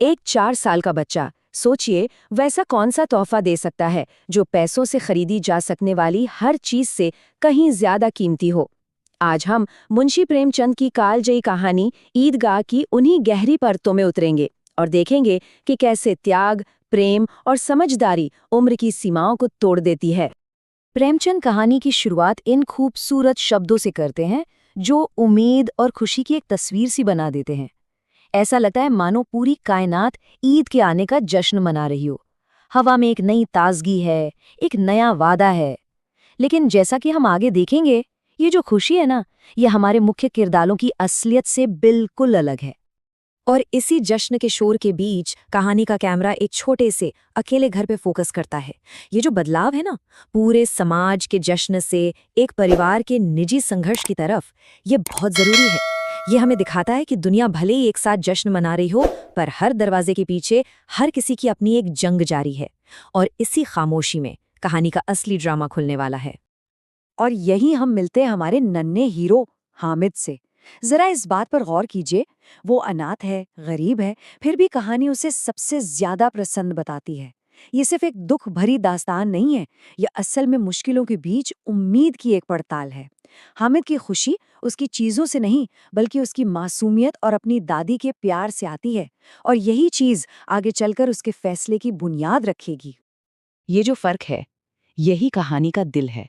एक 4 साल का बच्चा, सोचिए वैसा कौन सा तोहफा दे सकता है जो पैसों से खरीदी जा सकने वाली हर चीज से कहीं ज्यादा कीमती हो। आज हम मुंशी प्रेमचंद की कालजयी कहानी ईदगाह की उन्हीं गहरी परतों में उतरेंगे और देखेंगे कि कैसे त्याग, प्रेम और समझदारी उम्र की सीमाओं को तोड़ देती है। प्रेमचंद कहानी की शुरुआत इन खूबसूरत शब्दों से करते हैं जो उम्मीद और खुशी की एक तस्वीर सी बना देते हैं। ऐसा लगता है मानो पूरी कायनात ईद के आने का जश्न मना रही हो। हवा में एक नई ताजगी है, एक नया वादा है। लेकिन जैसा कि हम आगे देखेंगे, ये जो खुशी है ना, ये हमारे मुख्य किरदारों की असलियत से बिल्कुल अलग है। और इसी जश्न के शोर के बीच कहानी का कैमरा एक छोटे से अकेले घर पे फोकस करता है। ये जो बदलाव है ना, पूरे समाज के जश्न से एक परिवार के निजी संघर्ष की तरफ, ये बहुत जरूरी है। ये हमें दिखाता है कि दुनिया भले ही एक साथ जश्न मना रही हो, पर हर दरवाजे के पीछे हर किसी की अपनी एक जंग जारी है। और इसी खामोशी में कहानी का असली ड्रामा खुलने वाला है। और यही हम मिलते हैं हमारे नन्हे हीरो हामिद से। जरा इस बात पर गौर कीजिए, वो अनाथ है, गरीब है, फिर भी कहानी उसे सबसे ज्यादा प्रसन्न बताती है। ये सिर्फ एक दुख भरी दास्तान नहीं है, ये असल में मुश्किलों के बीच उम्मीद की एक पड़ताल है। हामिद की खुशी उसकी चीजों से नहीं, बल्कि उसकी मासूमियत और अपनी दादी के प्यार से आती है, और यही चीज आगे चलकर उसके फैसले की बुनियाद रखेगी। ये जो फर्क है, यही कहानी का दिल है।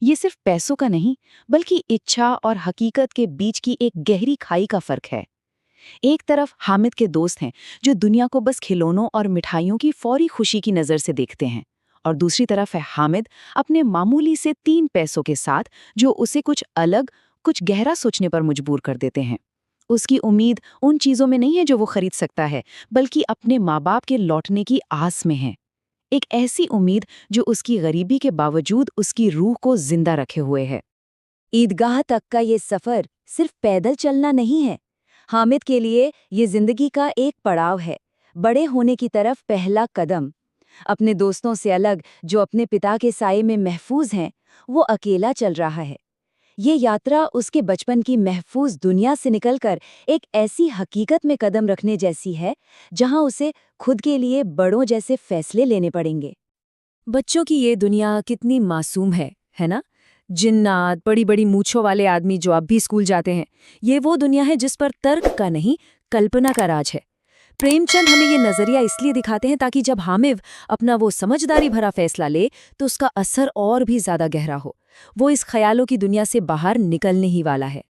ये सिर्फ पैसों का नहीं, बल्कि इच्छा और हकीकत के बीच की एक गहरी खाई का फर्क है। एक तरफ हामिद के दोस्त हैं जो दुनिया को बस खिलौनों और मिठाइयों की फौरी खुशी की नज़र से देखते हैं, और दूसरी तरफ है हामिद अपने मामूली से 3 पैसों के साथ जो उसे कुछ अलग, कुछ गहरा सोचने पर मजबूर कर देते हैं। उसकी उम्मीद उन चीज़ों में नहीं है जो वो खरीद सकता है, बल्कि अपने माँ बाप के लौटने की आस में है। एक ऐसी उम्मीद जो उसकी गरीबी के बावजूद उसकी रूह को जिंदा रखे हुए है। ईदगाह तक का ये सफर सिर्फ पैदल चलना नहीं है। हामिद के लिए ये जिंदगी का एक पड़ाव है, बड़े होने की तरफ पहला कदम। अपने दोस्तों से अलग, जो अपने पिता के साये में महफूज हैं, वो अकेला चल रहा है। ये यात्रा उसके बचपन की महफूज दुनिया से निकलकर एक ऐसी हकीकत में कदम रखने जैसी है जहां उसे खुद के लिए बड़ों जैसे फैसले लेने पड़ेंगे। बच्चों की ये दुनिया कितनी मासूम है ना? जिन्नात, बड़ी बड़ी मूंछों वाले आदमी जो अब भी स्कूल जाते हैं, ये वो दुनिया है जिस पर तर्क का नहीं, कल्पना का राज है। प्रेमचंद हमें ये नजरिया इसलिए दिखाते हैं ताकि जब हामिद अपना वो समझदारी भरा फैसला ले तो उसका असर और भी ज्यादा गहरा हो। वो इस ख्यालों की दुनिया से बाहर निकलने ही वाला है।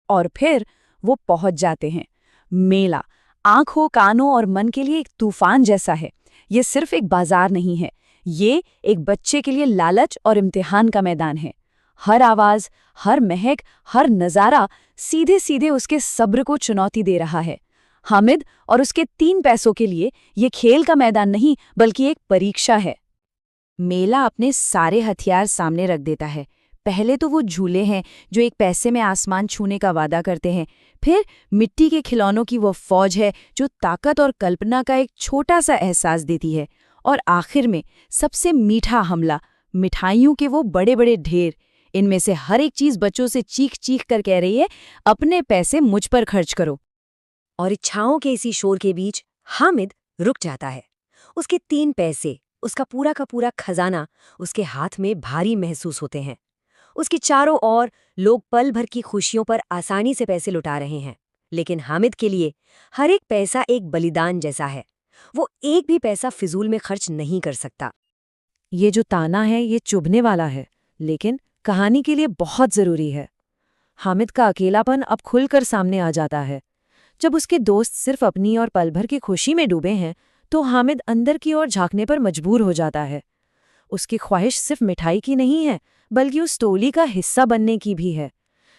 और फिर वो पहुंच जाते हैं। मेला आंखों, कानों और मन के लिए एक तूफान जैसा है। ये सिर्फ एक बाजार नहीं है, ये एक बच्चे के लिए लालच और इम्तिहान का मैदान है। हर आवाज, हर महक, हर नजारा सीधे सीधे उसके सब्र को चुनौती दे रहा है। हामिद और उसके 3 पैसों के लिए ये खेल का मैदान नहीं, बल्कि एक परीक्षा है। मेला अपने सारे हथियार सामने रख देता है। पहले तो वो झूले हैं जो 1 पैसे में आसमान छूने का वादा करते हैं। फिर मिट्टी के खिलौनों की वो फौज है जो ताकत और कल्पना का एक छोटा सा एहसास देती है। और आखिर में सबसे मीठा हमला, मिठाइयों के वो बड़े बड़े ढेर। इनमें से हर एक चीज बच्चों से चीख चीख कर कह रही है, अपने पैसे मुझ पर खर्च करो। और इच्छाओं के इसी शोर के बीच हामिद रुक जाता है। उसके 3 पैसे, उसका पूरा का पूरा खजाना उसके हाथ में भारी महसूस होते हैं। उसके चारों ओर लोग पल भर की खुशियों पर आसानी से पैसे लुटा रहे हैं, लेकिन हामिद के लिए हर एक पैसा एक बलिदान जैसा है। वो एक भी पैसा फिजूल में खर्च नहीं कर सकता। ये जो ताना है, ये चुभने वाला है, लेकिन कहानी के लिए बहुत जरूरी है। हामिद का अकेलापन अब खुलकर सामने आ जाता है। जब उसके दोस्त सिर्फ अपनी और पल भर की खुशी में डूबे हैं, तो हामिद अंदर की ओर झांकने पर मजबूर हो जाता है। उसकी ख्वाहिश सिर्फ मिठाई की नहीं है, बल्कि उस टोली का हिस्सा बनने की भी है।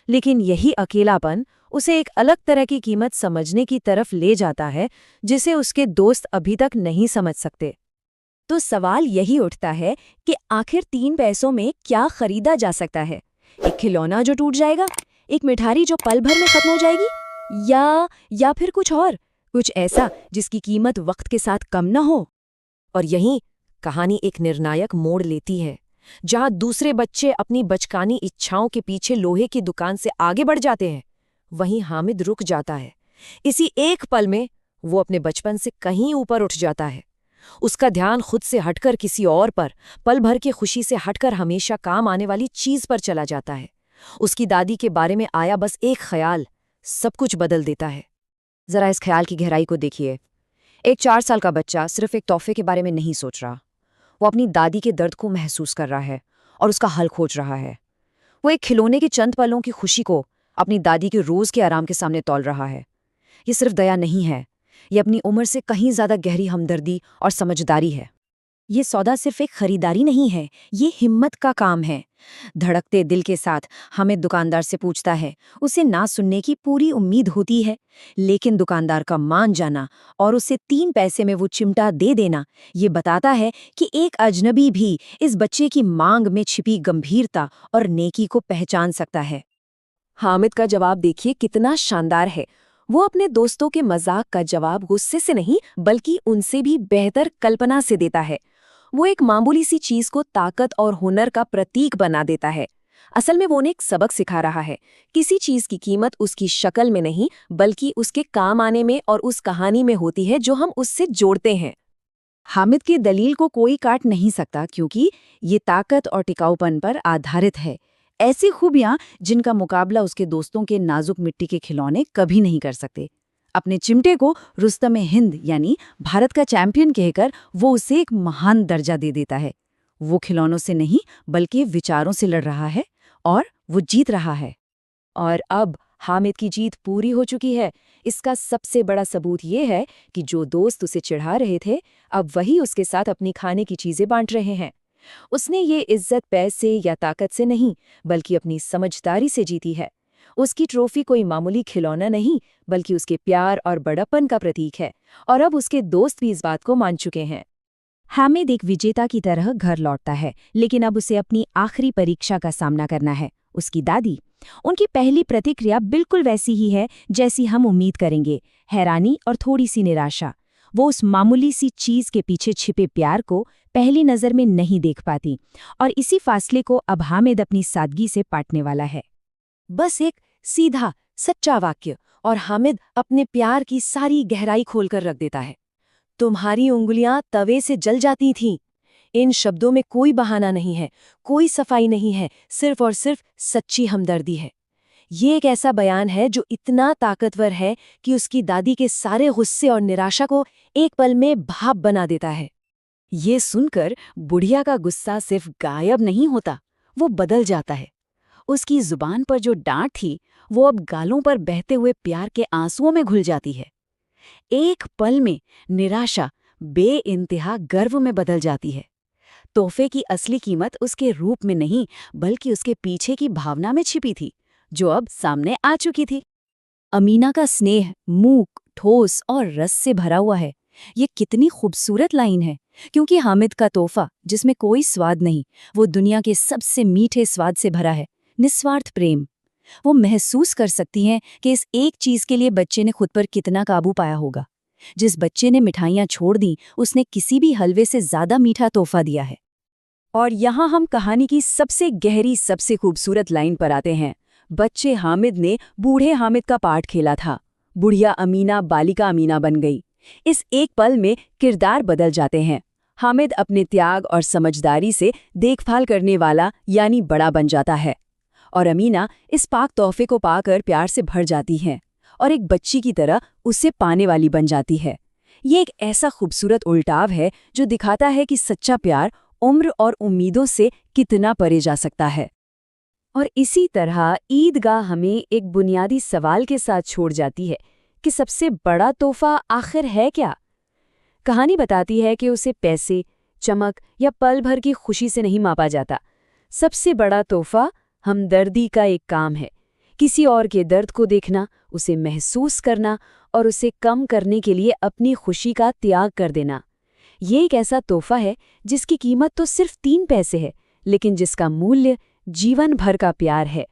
लेकिन यही अकेलापन उसे एक अलग तरह की कीमत समझने की तरफ ले जाता है, जिसे उसके दोस्त अभी तक नहीं समझ सकते। तो सवाल यही उठता है कि आखिर 3 पैसों में क्या खरीदा जा सकता है? एक खिलौना जो टूट जाएगा, एक मिठाई जो पल भर में खत्म हो जाएगी, या फिर कुछ और, कुछ ऐसा जिसकी कीमत वक्त के साथ कम न हो। और यहीं कहानी एक निर्णायक मोड़ लेती है। जहां दूसरे बच्चे अपनी बचकानी इच्छाओं के पीछे लोहे की दुकान से आगे बढ़ जाते हैं, वहीं हामिद रुक जाता है। इसी एक पल में वो अपने बचपन से कहीं ऊपर उठ जाता है। उसका ध्यान खुद से हटकर किसी और पर, पल भर की खुशी से हटकर हमेशा काम आने वाली चीज पर चला जाता है। उसकी दादी के बारे में आया बस एक ख्याल सब कुछ बदल देता है। जरा इस ख्याल की गहराई को देखिए। एक 4 साल का बच्चा सिर्फ एक तोहफे के बारे में नहीं सोच रहा, वो अपनी दादी के दर्द को महसूस कर रहा है और उसका हल खोज रहा है। वो एक खिलौने के चंद पलों की खुशी को अपनी दादी के रोज के आराम के सामने तौल रहा है। ये सिर्फ दया नहीं है, ये अपनी उम्र से कहीं ज्यादा गहरी हमदर्दी और समझदारी है। ये सौदा सिर्फ एक खरीदारी नहीं है, ये हिम्मत का काम है। धड़कते दिल के साथ हामिद दुकानदार से पूछता है। उसे ना सुनने की पूरी उम्मीद होती है, लेकिन दुकानदार का मान जाना और उसे 3 पैसे में वो चिमटा दे देना ये बताता है कि एक अजनबी भी इस बच्चे की मांग में छिपी गंभीरता और नेकी को पहचान सकता है। हामिद का जवाब देखिए कितना शानदार है। वो अपने दोस्तों के मजाक का जवाब गुस्से से नहीं बल्कि उनसे भी बेहतर कल्पना से देता है। वो एक मामूली सी चीज को ताकत और हुनर का प्रतीक बना देता है। असल में वो उन्हें एक सबक सिखा रहा है। किसी चीज की कीमत उसकी शक्ल में नहीं बल्कि उसके काम आने में और उस कहानी में होती है जो हम उससे जोड़ते हैं। हामिद की दलील को कोई काट नहीं सकता क्योंकि ये ताकत और टिकाऊपन पर आधारित है। ऐसी खूबियां जिनका मुकाबला उसके दोस्तों के नाजुक मिट्टी के खिलौने कभी नहीं कर सकते। अपने चिमटे को रुस्तम हिंद यानी भारत का चैंपियन कहकर वो उसे एक महान दर्जा दे देता है। वो खिलौनों से नहीं बल्कि विचारों से लड़ रहा है और वो जीत रहा है। और अब हामिद की जीत पूरी हो चुकी है। इसका सबसे बड़ा सबूत ये है कि जो दोस्त उसे चिढ़ा रहे थे अब वही उसके साथ अपनी खाने की चीजें बांट रहे हैं। उसने ये इज्जत पैसे या ताकत से नहीं बल्कि अपनी समझदारी से जीती है। उसकी ट्रॉफी कोई मामूली खिलौना नहीं बल्कि उसके प्यार और बड़प्पन का प्रतीक है और अब उसके दोस्त भी इस बात को मान चुके हैं। हामिद एक विजेता की तरह घर लौटता है, लेकिन अब उसे अपनी आखिरी परीक्षा का सामना करना है। उसकी दादी, उनकी पहली प्रतिक्रिया बिल्कुल वैसी ही है जैसी हम उम्मीद करेंगे, हैरानी और थोड़ी सी निराशा। वो उस मामूली सी चीज के पीछे छिपे प्यार को पहली नजर में नहीं देख पाती और इसी फासले को अब हामिद अपनी सादगी से पाटने वाला है। बस एक सीधा सच्चा वाक्य और हामिद अपने प्यार की सारी गहराई खोलकर रख देता है। तुम्हारी उंगलियां तवे से जल जाती थीं। इन शब्दों में कोई बहाना नहीं है, कोई सफाई नहीं है, सिर्फ और सिर्फ सच्ची हमदर्दी है। ये एक ऐसा बयान है जो इतना ताकतवर है कि उसकी दादी के सारे गुस्से और निराशा को एक पल में भाप बना देता है। ये सुनकर बुढ़िया का गुस्सा सिर्फ गायब नहीं होता, वो बदल जाता है। उसकी जुबान पर जो डांट थी वो अब गालों पर बहते हुए प्यार के आंसुओं में घुल जाती है। एक पल में निराशा बेइंतहा गर्व में बदल जाती है। तोहफे की असली कीमत उसके रूप में नहीं बल्कि उसके पीछे की भावना में छिपी थी, जो अब सामने आ चुकी थी। अमीना का स्नेह मूक, ठोस और रस से भरा हुआ है। ये कितनी खूबसूरत लाइन है, क्योंकि हामिद का तोहफा जिसमें कोई स्वाद नहीं, वो दुनिया के सबसे मीठे स्वाद से भरा है, निस्वार्थ प्रेम। वो महसूस कर सकती हैं कि इस एक चीज के लिए बच्चे ने खुद पर कितना काबू पाया होगा। जिस बच्चे ने मिठाइयां छोड़ दी उसने किसी भी हलवे से ज्यादा मीठा तोहफा दिया है। और यहाँ हम कहानी की सबसे गहरी, सबसे खूबसूरत लाइन पर आते हैं। बच्चे हामिद ने बूढ़े हामिद का पार्ट खेला था। बुढ़िया अमीना बालिका अमीना बन गई। इस एक पल में किरदार बदल जाते हैं। हामिद अपने त्याग और समझदारी से देखभाल करने वाला यानी बड़ा बन जाता है और अमीना इस पाक तोहफे को पाकर प्यार से भर जाती हैं और एक बच्ची की तरह उसे पाने वाली बन जाती है। ये एक ऐसा खूबसूरत उल्टाव है जो दिखाता है कि सच्चा प्यार उम्र और उम्मीदों से कितना परे जा सकता है। और इसी तरह ईदगाह हमें एक बुनियादी सवाल के साथ छोड़ जाती है कि सबसे बड़ा तोहफा आखिर है क्या? कहानी बताती है कि उसे पैसे, चमक या पल भर की खुशी से नहीं मापा जाता। सबसे बड़ा तोहफा हमदर्दी का एक काम है। किसी और के दर्द को देखना, उसे महसूस करना और उसे कम करने के लिए अपनी खुशी का त्याग कर देना। ये एक ऐसा तोहफा है जिसकी कीमत तो सिर्फ 3 पैसे है, लेकिन जिसका मूल्य जीवन भर का प्यार है।